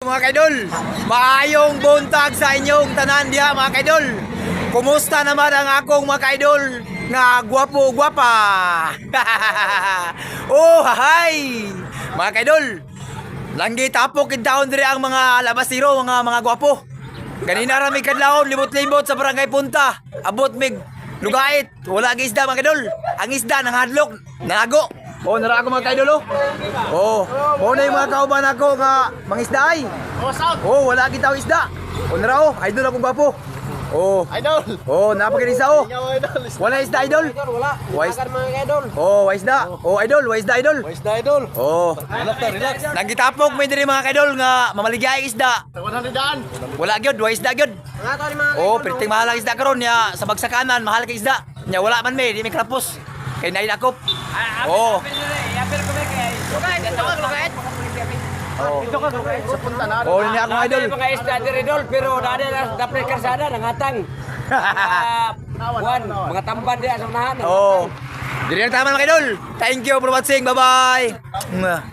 Mga kaidol, maayong buntag sa inyong tanan diha mga kaidol. Kumusta naman ang akong mga kaidol nga gwapo-gwapa? Oh, hay! Mga kaidol, langgi tapok kidtaon dire ang mga labasiro, mga gwapo. Ganina ra mi kadlawon libot-libot sa barangay Punta. Abot mig lugait, wala gi isda mga kaidol. Ang isda nang hadlok, nago. Oh, nara ako mga kaidol oh. Oh, mo na yung mga kauban ako nga mangisda ay. Oh, wala kita isda. Oh, nara oh, idol ako gwapo. Oh, Idol! oh, napakagisa oh. Ikaw, idol! Wala isda idol. Wala! Wais- Wala mga idol! Oh, isda. Oh, idol, isda idol. Wais na idol! Oh, Relax na, relax! nagitapok may diri mga kaidol nga mamaligay isda. 100 daan! Wala gyud, wa isda gyud. Mga to ni mga Oh, perting mahal ang isda karon nya sa bagsakanan, mahal ka isda. Nya wala man may, di may krapos. Kay nain akop. Oh. Oh. Ito ka, sa punta na. Oh, ni akong idol. Mga isda di Redol, pero dahil dapat karsada nangatang. Buwan, mga tamban di asang nahan. Oh. Diri ang tama mga idol. Thank you for watching. Bye-bye.